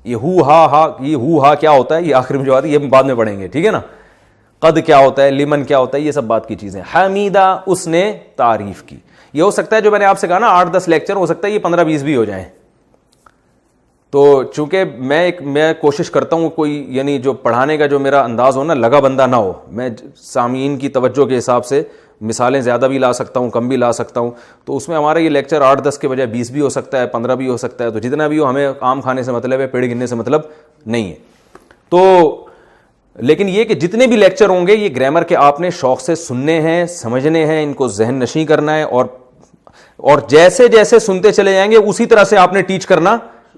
یہ ہو ہا کیا ہوتا ہے؟ یہ آخر میں جو آتی ہے یہ بعد میں پڑھیں گے، ٹھیک ہے نا. قد کیا ہوتا ہے، لمن کیا ہوتا ہے، یہ سب بات کی چیزیں. حمیدہ اس نے تعریف کی. یہ ہو سکتا ہے جو میں نے آپ سے کہا نا 8-10 لیکچر، ہو سکتا ہے یہ 15-20 بھی ہو جائیں. تو چونکہ میں کوشش کرتا ہوں کوئی یعنی جو پڑھانے کا جو میرا انداز ہو نا، لگا بندہ نہ ہو. میں سامعین کی توجہ کے حساب سے مثالیں زیادہ بھی لا سکتا ہوں، کم بھی لا سکتا ہوں. تو اس میں ہمارا یہ لیکچر 8-10 کے بجائے 20 بھی ہو سکتا ہے، 15 بھی ہو سکتا ہے. تو جتنا بھی ہو، ہمیں عام کھانے سے مطلب ہے، پیڑ گننے سے مطلب نہیں ہے. تو لیکن یہ کہ جتنے بھی لیکچر ہوں گے یہ گرامر کے آپ نے شوق سے سننے ہیں، سمجھنے ہیں، ان کو ذہن نشیں کرنا ہے. اور جیسے جیسے سنتے چلے جائیں گے اسی طرح سے آپ نے ٹیچ کرنا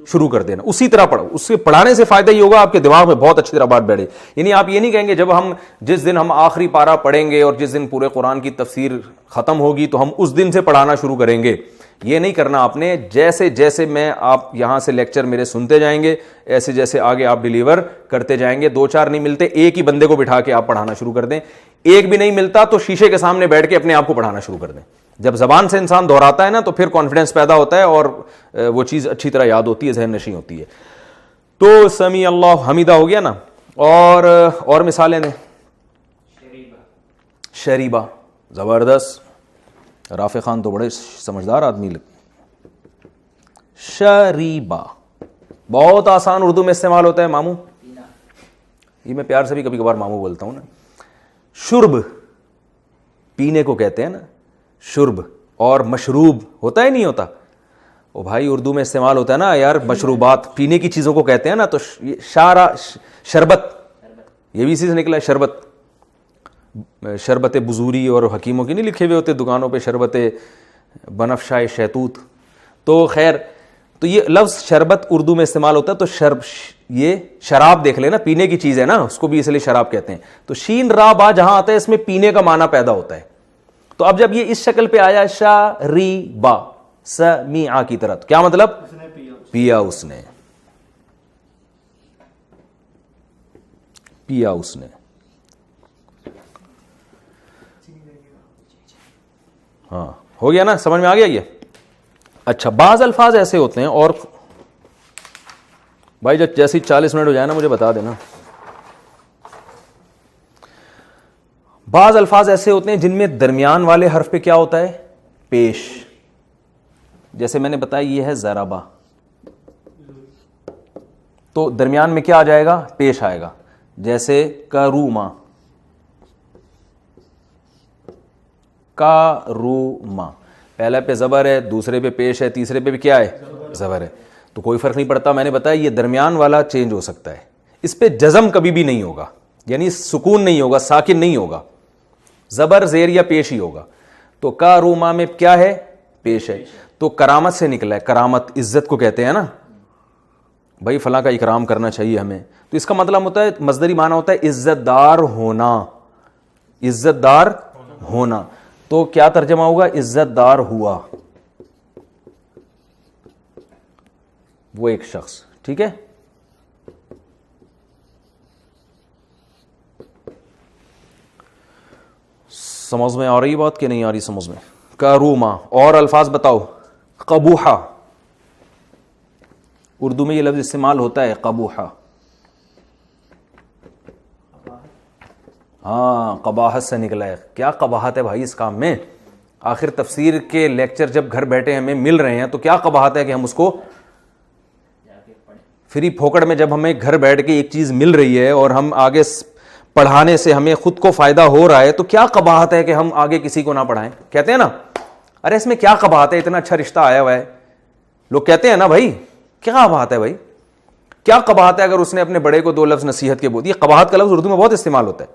شروع کر دینا. اسی طرح پڑھو، اس سے پڑھانے سے فائدہ یہ ہوگا آپ کے دماغ میں بہت اچھی طرح بات بیٹھے. یعنی آپ یہ نہیں کہیں گے جس دن ہم آخری پارہ پڑھیں گے اور جس دن پورے قرآن کی تفسیر ختم ہوگی تو ہم اس دن سے پڑھانا شروع کریں گے. یہ نہیں کرنا آپ نے. جیسے جیسے میں آپ یہاں سے لیکچر میرے سنتے جائیں گے، ایسے جیسے آگے آپ ڈیلیور کرتے جائیں گے. 2-4 نہیں ملتے، ایک ہی بندے کو بٹھا کے آپ پڑھانا شروع کر دیں. ایک بھی نہیں ملتا تو شیشے کے سامنے بیٹھ کے اپنے آپ کو پڑھانا شروع کر دیں. جب زبان سے انسان دہراتا ہے نا تو پھر کانفیڈنس پیدا ہوتا ہے اور وہ چیز اچھی طرح یاد ہوتی ہے، ذہن نشیں ہوتی ہے. تو سمیع اللہ حمیدہ ہو گیا نا. اور مثالیں دیں. شریبہ، زبردست. رافع خان تو بڑے سمجھدار آدمی شریبہ بہت آسان اردو میں استعمال ہوتا ہے. ماموں، یہ میں پیار سے بھی کبھی کبھار ماموں بولتا ہوں نا. شرب پینے کو کہتے ہیں نا، شرب. اور مشروب ہوتا ہے نہیں ہوتا؟ او بھائی اردو میں استعمال ہوتا ہے نا یار، مشروبات پینے کی چیزوں کو کہتے ہیں نا. تو شربت، یہ بھی اسی سے نکلا ہے. شربت بزوری، اور حکیموں کی نہیں لکھے ہوئے ہوتے دکانوں پہ شربت بنفشائے شیتوت. تو خیر، تو یہ لفظ شربت اردو میں استعمال ہوتا ہے. تو یہ شراب دیکھ لینا، پینے کی چیز ہے نا، اس کو بھی اس لیے شراب کہتے ہیں. تو شین را با جہاں آتا ہے اس میں پینے کا معنی پیدا ہوتا ہے. تو اب جب یہ اس شکل پہ آیا شریبا سمیع کی طرح، کیا مطلب؟ پیا اس نے، پیا اس نے. ہاں ہو گیا نا، سمجھ میں آ گیا یہ. اچھا، بعض الفاظ ایسے ہوتے ہیں، اور بھائی جب جیسے 40 منٹ ہو جائے نا مجھے بتا دینا. بعض الفاظ ایسے ہوتے ہیں جن میں درمیان والے حرف پہ کیا ہوتا ہے؟ پیش. جیسے میں نے بتایا یہ ہے ضربہ، تو درمیان میں کیا آ جائے گا؟ پیش آئے گا. جیسے کروما، کاروما، پہلے پہ زبر ہے، دوسرے پہ پیش ہے، تیسرے پہ بھی کیا ہے؟ زبر ہے. تو کوئی فرق نہیں پڑتا. میں نے بتایا یہ درمیان والا چینج ہو سکتا ہے. اس پہ جزم کبھی بھی نہیں ہوگا، یعنی سکون نہیں ہوگا، ساکن نہیں ہوگا، زبر زیر یا پیش ہی ہوگا. تو کاروما میں کیا ہے؟ پیش ہے. تو کرامت سے نکلا ہے. کرامت عزت کو کہتے ہیں نا، بھائی فلاں کا اکرام کرنا چاہیے ہمیں. تو اس کا مطلب ہوتا ہے، مصدری معنی ہوتا ہے عزت دار ہونا. عزت دار ہونا. تو کیا ترجمہ ہوگا؟ عزت دار ہوا وہ ایک شخص. ٹھیک ہے. سمجھ میں آ رہی بات کہ نہیں آ رہی؟ سمجھ میں. کروما. اور الفاظ بتاؤ. قبوحہ، اردو میں یہ لفظ استعمال ہوتا ہے قبوحا. ہاں قباحت سے نکلا ہے. کیا قباحت ہے بھائی اس کام میں؟ آخر تفسیر کے لیکچر جب گھر بیٹھے ہمیں مل رہے ہیں تو کیا قباحت ہے کہ ہم اس کو فری پھوکڑ میں، جب ہمیں گھر بیٹھ کے ایک چیز مل رہی ہے اور ہم آگے پڑھانے سے ہمیں خود کو فائدہ ہو رہا ہے تو کیا قباحت ہے کہ ہم آگے کسی کو نہ پڑھائیں؟ کہتے ہیں نا ارے اس میں کیا قباحت ہے، اتنا اچھا رشتہ آیا ہوا ہے. لوگ کہتے ہیں نا بھائی کیا قباحت ہے، بھائی کیا قباحت ہے اگر اس نے اپنے بڑے کو 2 لفظ نصیحت کے بول. یہ قباحت کا لفظ اردو میں بہت استعمال ہوتا ہے.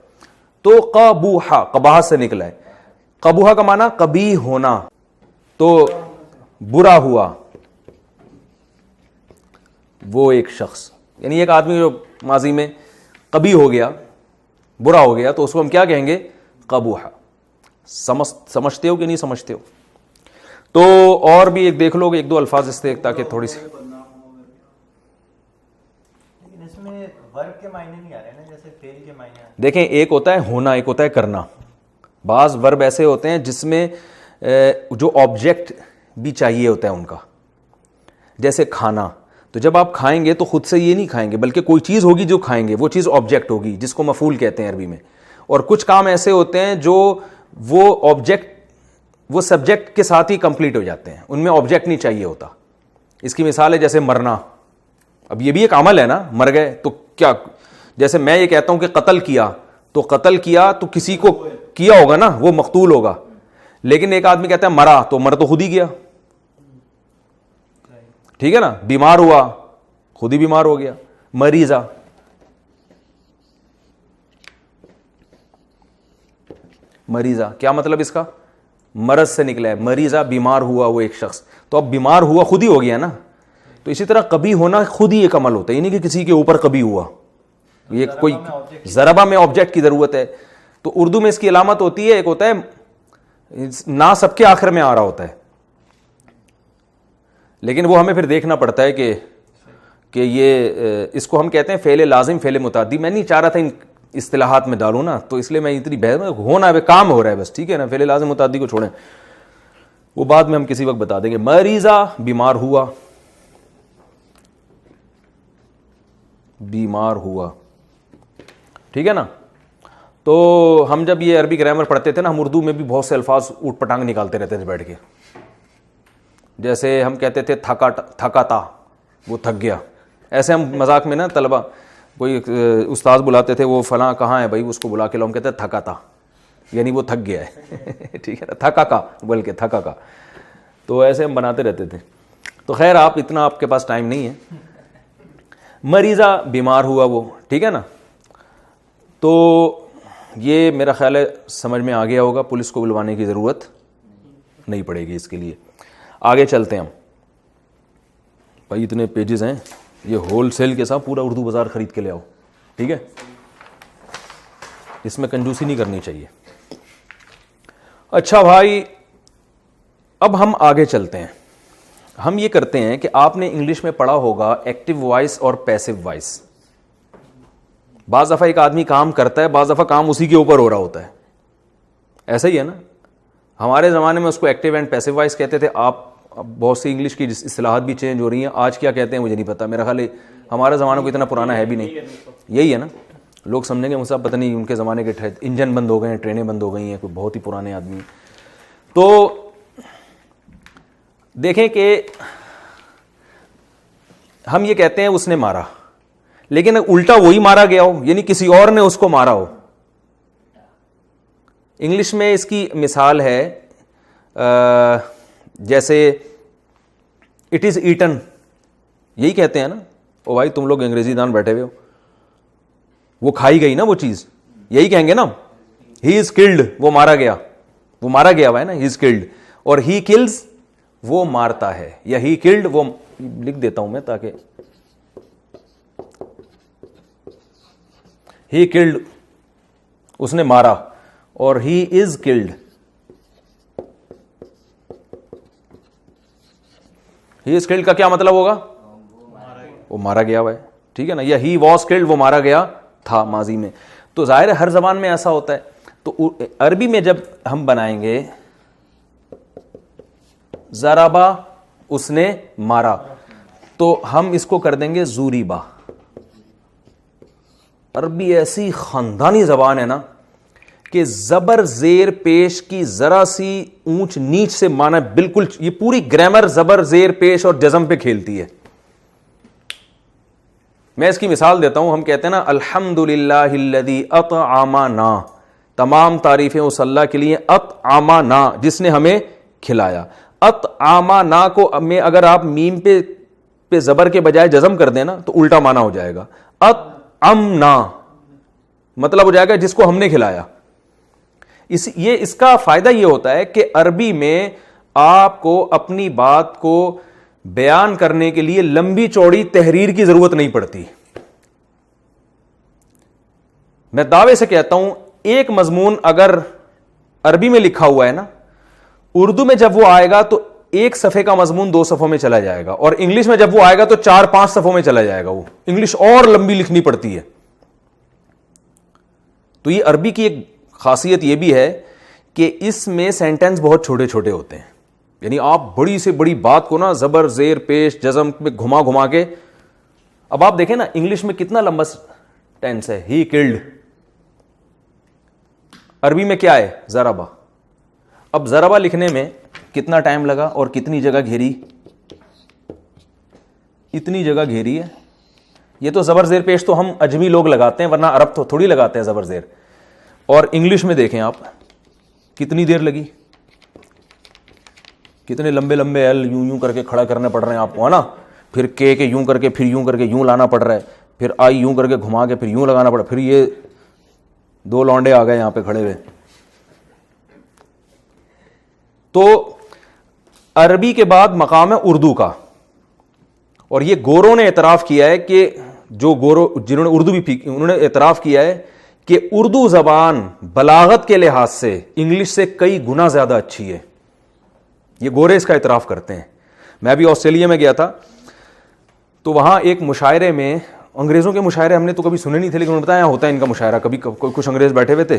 تو قبوحا قباحت سے نکلا ہے. قبوحا کا معنی قبیح ہونا، تو برا ہوا وہ ایک شخص، یعنی ایک آدمی جو ماضی میں قبیح ہو گیا، برا ہو گیا، تو اس کو ہم کیا کہیں گے؟ قبوحا. سمجھتے ہو کہ نہیں سمجھتے ہو؟ تو اور بھی ایک دیکھ لو گے 1-2 الفاظ اس سے تاکہ تھوڑی سی. لیکن اس میں ورب کے معنی نہیں آ رہے نا، جیسے فعل کے معنی آ رہے ہیں. دیکھیں ایک ہوتا ہے ہونا، ایک ہوتا ہے کرنا. بعض ورب ایسے ہوتے ہیں جس میں جو آبجیکٹ بھی چاہیے ہوتا ہے ان کا، جیسے کھانا. تو جب آپ کھائیں گے تو خود سے یہ نہیں کھائیں گے بلکہ کوئی چیز ہوگی جو کھائیں گے، وہ چیز آبجیکٹ ہوگی جس کو مفعول کہتے ہیں عربی میں. اور کچھ کام ایسے ہوتے ہیں جو وہ آبجیکٹ وہ سبجیکٹ کے ساتھ ہی کمپلیٹ ہو جاتے ہیں، ان میں آبجیکٹ نہیں چاہیے ہوتا. اس کی مثال ہے جیسے مرنا. اب یہ بھی ایک عمل ہے نا، مر گئے تو کیا، جیسے میں یہ کہتا ہوں کہ قتل کیا، تو قتل کیا تو کسی کو کیا ہوگا نا، وہ مقتول ہوگا. لیکن ایک آدمی کہتا ہے مرا، تو مر تو خود ہی گیا. ٹھیک ہے نا. بیمار ہوا، خود ہی بیمار ہو گیا. مریضہ، مریضہ کیا مطلب اس کا؟ مرض سے نکلا ہے. مریضہ بیمار ہوا وہ ایک شخص، تو اب بیمار ہوا خود ہی ہو گیا نا. تو اسی طرح قبیح ہونا خود ہی ایک عمل ہوتا ہے، یعنی کہ کسی کے اوپر قبیح ہوا. یہ کوئی ضربہ میں آبجیکٹ کی ضرورت ہے. تو اردو میں اس کی علامت ہوتی ہے، ایک ہوتا ہے نا سب کے آخر میں آ رہا ہوتا ہے، لیکن وہ ہمیں پھر دیکھنا پڑتا ہے کہ یہ اس کو ہم کہتے ہیں فعل لازم، فعل متعدی. میں نہیں چاہ رہا تھا ان اصطلاحات میں ڈالوں نا، تو اس لیے میں اتنی بحث ہونا ہے، کام ہو رہا ہے بس. ٹھیک ہے نا. فعل لازم متعدی کو چھوڑیں، وہ بعد میں ہم کسی وقت بتا دیں گے. مریضہ بیمار ہوا، بیمار ہوا. ٹھیک ہے نا. تو ہم جب یہ عربی گرامر پڑھتے تھے نا، ہم اردو میں بھی بہت سے الفاظ اوٹ پٹانگ نکالتے رہتے تھے بیٹھ کے. جیسے ہم کہتے تھے تھکا تھا، وہ تھک گیا. ایسے ہم مذاق میں نا طلبہ، کوئی استاذ بلاتے تھے، وہ فلاں کہاں ہے بھائی، اس کو بلا کے ہم کہتے ہیں تھکا تھا، یعنی وہ تھک گیا ہے. ٹھیک ہے نا. تھکا کا بول کے تھکا کا. تو ایسے ہم بناتے رہتے تھے. تو خیر آپ اتنا آپ کے پاس ٹائم نہیں ہے. مریضہ بیمار ہوا وہ. ٹھیک ہے نا. تو یہ میرا خیال ہے سمجھ میں آ گیا ہوگا. پولیس کو بلوانے کی ضرورت نہیں پڑے گی اس کے لیے. آگے چلتے ہیں ہم. بھائی اتنے پیجز ہیں، یہ ہول سیل کے ساتھ پورا اردو بازار خرید کے لے آؤ. ٹھیک ہے. اس میں کنجوسی نہیں کرنی چاہیے. اچھا بھائی اب ہم آگے چلتے ہیں. ہم یہ کرتے ہیں کہ آپ نے انگلش میں پڑھا ہوگا ایکٹیو وائس اور پیسو وائس. بعض دفعہ ایک آدمی کام کرتا ہے، بعض دفعہ کام اسی کے اوپر ہو رہا ہوتا ہے. ایسا ہی ہے نا. ہمارے زمانے میں اس کو ایکٹیو اینڈ پیسو وائس کہتے تھے. آپ اب بہت سی انگلش کی اصطلاحات بھی چینج ہو رہی ہیں. آج کیا کہتے ہیں مجھے نہیں پتا. میرا خیال ہے ہمارا زمانہ کو اتنا پرانا ہے بھی نہیں. یہی ہے نا. لوگ سمجھیں گے مجھ سے پتہ نہیں ان کے زمانے کے انجن بند ہو گئے ہیں، ٹرینیں بند ہو گئی ہیں، کوئی بہت ہی پرانے آدمی. تو دیکھیں کہ ہم یہ کہتے ہیں اس نے مارا، لیکن الٹا وہی مارا گیا ہو، یعنی کسی اور نے اس کو مارا ہو. انگلش میں اس کی مثال ہے جیسے اٹ از ایٹن. یہی کہتے ہیں نا. او بھائی تم لوگ انگریزی دان بیٹھے ہوئے ہو. وہ کھائی گئی نا وہ چیز. یہی کہیں گے نا. ہی از کلڈ، وہ مارا گیا. وہ مارا گیا ہوا ہے نا. ہی از کلڈ. اور ہی کلز، وہ مارتا ہے. یا ہی کلڈ، وہ لکھ دیتا ہوں میں تاکہ ہی کلڈ اس نے مارا، اور ہی is killed he is killed کا کیا مطلب ہوگا؟ وہ مارا گیا ہوا ہے. ٹھیک ہے نا. یا ہی واز کلڈ، وہ مارا گیا تھا ماضی میں. تو ظاہر ہے ہر زبان میں ایسا ہوتا ہے. تو عربی میں جب ہم بنائیں گے ضربا، اس نے مارا، تو ہم اس کو کر دیں گے زوریبا. عربی ایسی خاندانی زبان ہے نا کہ زبر زیر پیش کی ذرا سی اونچ نیچ سے معنی بالکل, یہ پوری گرامر زبر زیر پیش اور جزم پہ کھیلتی ہے. میں اس کی مثال دیتا ہوں. ہم کہتے ہیں نا الحمدللہ الذی اطعمنا, تمام تعریفیں اس اللہ کے لیے, اطعمنا جس نے ہمیں کھلایا. اطعمنا کو میں اگر آپ میم پہ زبر کے بجائے جزم کر دیں نا تو الٹا معنی ہو جائے گا. اطعمنا مطلب ہو جائے گا جس کو ہم نے کھلایا. اس کا فائدہ یہ ہوتا ہے کہ عربی میں آپ کو اپنی بات کو بیان کرنے کے لیے لمبی چوڑی تحریر کی ضرورت نہیں پڑتی. میں دعوے سے کہتا ہوں ایک مضمون اگر عربی میں لکھا ہوا ہے نا, اردو میں جب وہ آئے گا تو ایک صفحے کا مضمون 2 صفحوں میں چلا جائے گا, اور انگلش میں جب وہ آئے گا تو 4-5 صفحوں میں چلا جائے گا. وہ انگلش اور لمبی لکھنی پڑتی ہے. تو یہ عربی کی ایک خاصیت یہ بھی ہے کہ اس میں سینٹنس بہت چھوٹے چھوٹے ہوتے ہیں. یعنی آپ بڑی سے بڑی بات کو نا زبر زیر پیش جزم میں گھما گھما کے, اب آپ دیکھیں نا انگلش میں کتنا لمبا ٹینس ہے, ہی کلڈ. عربی میں کیا ہے, ضربا. اب ضربا لکھنے میں کتنا ٹائم لگا اور کتنی جگہ گھیری, اتنی جگہ گھیری ہے. یہ تو زبر زیر پیش تو ہم اجمی لوگ لگاتے ہیں, ورنہ عرب تو تھوڑی لگاتے ہیں زبر زیر. اور انگلش میں دیکھیں آپ کتنی دیر لگی, کتنے لمبے لمبے ایل یوں کر کے کھڑا کرنے پڑ رہے ہیں آپ کو, ہے نا. پھر کے یوں کر کے, پھر یوں کر کے یوں لانا پڑ رہا ہے, پھر آئی یوں کر کے گھما کے پھر یوں لگانا پڑا, پھر یہ 2 لونڈے آ گئے یہاں پہ کھڑے ہوئے. تو عربی کے بعد مقام ہے اردو کا, اور یہ گوروں نے اعتراف کیا ہے کہ جو گورو جنہوں نے اردو بھی انہوں نے اعتراف کیا ہے کہ اردو زبان بلاغت کے لحاظ سے انگلش سے کئی گنا زیادہ اچھی ہے. یہ گورے اس کا اعتراف کرتے ہیں. میں بھی آسٹریلیا میں گیا تھا تو وہاں ایک مشاعرے میں, انگریزوں کے مشاعرے ہم نے تو کبھی سنے نہیں تھے, لیکن انہوں نے بتایا ہوتا ہے ان کا مشاعرہ. کبھی کچھ انگریز بیٹھے ہوئے تھے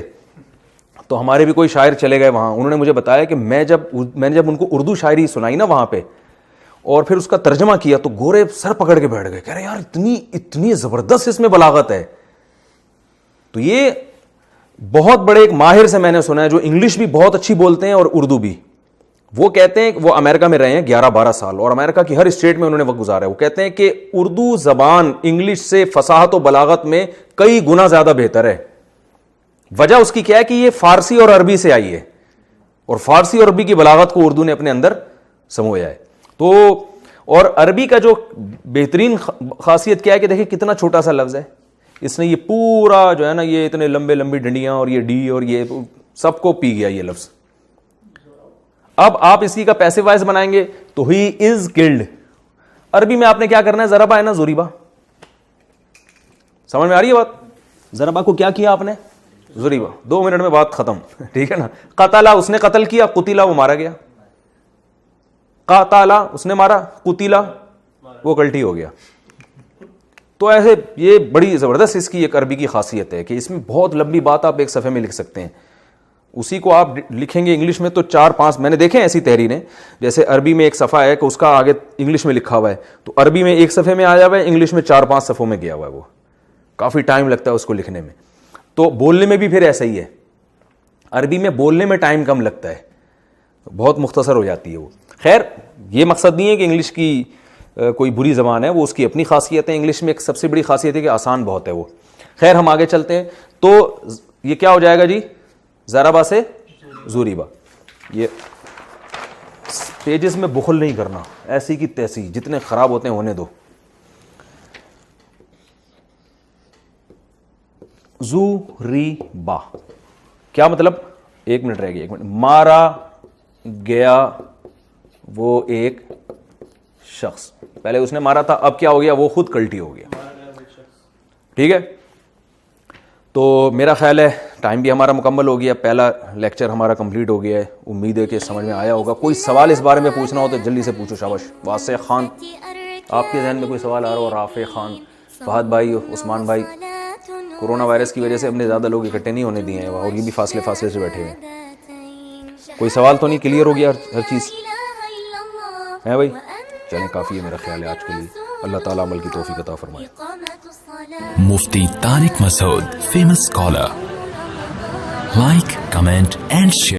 تو ہمارے بھی کوئی شاعر چلے گئے وہاں. انہوں نے مجھے بتایا کہ میں نے جب ان کو اردو شاعری سنائی نا وہاں پہ, اور پھر اس کا ترجمہ کیا, تو گورے سر پکڑ کے بیٹھ گئے, کہہ رہے یار اتنی زبردست اس میں بلاغت ہے. تو یہ بہت بڑے ایک ماہر سے میں نے سنا ہے جو انگلش بھی بہت اچھی بولتے ہیں اور اردو بھی. وہ کہتے ہیں کہ وہ امریکہ میں رہے ہیں 11-12 سال, اور امریکہ کی ہر اسٹیٹ میں انہوں نے وقت گزارا ہے. وہ کہتے ہیں کہ اردو زبان انگلش سے فصاحت و بلاغت میں کئی گنا زیادہ بہتر ہے. وجہ اس کی کیا ہے کہ یہ فارسی اور عربی سے آئی ہے, اور فارسی اور عربی کی بلاغت کو اردو نے اپنے اندر سمویا ہے. تو اور عربی کا جو بہترین خاصیت کیا ہے کہ دیکھیں کتنا چھوٹا سا لفظ ہے, اس نے یہ پورا جو ہے نا یہ اتنے لمبی ڈنڈیاں اور یہ ڈی اور یہ سب کو پی گیا یہ لفظ. اب آپ اسی کا پیسو وائز بنائیں گے تو ہی از کلڈ. عربی میں آپ نے کیا کرنا ہے, ضربا ہے نا زوریبا, سمجھ میں آ رہی ہے بات. ضربا کو کیا کیا آپ نے, زوریبا. 2 منٹ میں بات ختم, ٹھیک ہے نا. قتلا اس نے قتل کیا, قتیلا وہ مارا گیا. قتالا اس نے مارا, قتیلا وہ کلٹی ہو گیا. تو ایسے یہ بڑی زبردست اس کی ایک عربی کی خاصیت ہے کہ اس میں بہت لمبی بات آپ ایک صفحے میں لکھ سکتے ہیں. اسی کو آپ لکھیں گے انگلش میں تو 4-5, میں نے دیکھے ایسی تحریریں, جیسے عربی میں ایک صفحہ ہے کہ اس کا آگے انگلش میں لکھا ہوا ہے, تو عربی میں 1 صفحے میں آیا ہوا ہے, انگلش میں 4-5 صفحوں میں گیا ہوا ہے. وہ کافی ٹائم لگتا ہے اس کو لکھنے میں. تو بولنے میں بھی پھر ایسا ہی ہے, عربی میں بولنے میں ٹائم کم لگتا ہے, بہت مختصر ہو جاتی ہے وہ. خیر یہ مقصد نہیں ہے کہ انگلش کی کوئی بری زبان ہے, وہ اس کی اپنی خاصیت ہے. انگلش میں ایک سب سے بڑی خاصیت ہے کہ آسان بہت ہے وہ. خیر ہم آگے چلتے ہیں. تو یہ کیا ہو جائے گا جی, ضربا سے زوریبا. یہ پیجز میں بخل نہیں کرنا, ایسی کی تیسی, جتنے خراب ہوتے ہیں ہونے دو. زوریبا کیا مطلب, 1 منٹ رہ گیا, 1 منٹ. مارا گیا وہ ایک شخص, پہلے اس نے مارا تھا, اب کیا ہو گیا, وہ خود کلٹی ہو گیا. ٹھیک ہے, تو میرا خیال ہے ٹائم بھی ہمارا مکمل ہو گیا, پہلا لیکچر ہمارا کمپلیٹ ہو گیا ہے. امید ہے کہ سمجھ میں آیا ہوگا. کوئی سوال اس بارے میں پوچھنا ہو تو جلدی سے پوچھو. شاباش. واسع خان, آپ کے ذہن میں کوئی سوال آ رہا ہو؟ رافع خان, فہد بھائی, عثمان بھائی. کورونا وائرس کی وجہ سے ہم نے زیادہ لوگ اکٹھے نہیں ہونے دیے ہیں, اور یہ بھی فاصلے سے بیٹھے ہوئے ہیں. کوئی سوال تو نہیں, کلیئر ہو گیا ہر چیز ہے بھائی؟ چلیں کافی ہے میرا خیال ہے آج کے لیے. اللہ تعالیٰ عمل کی توفیق عطا فرمائے. إقامة الصلاة Mufti Tariq Masood, famous scholar. Like, comment and share.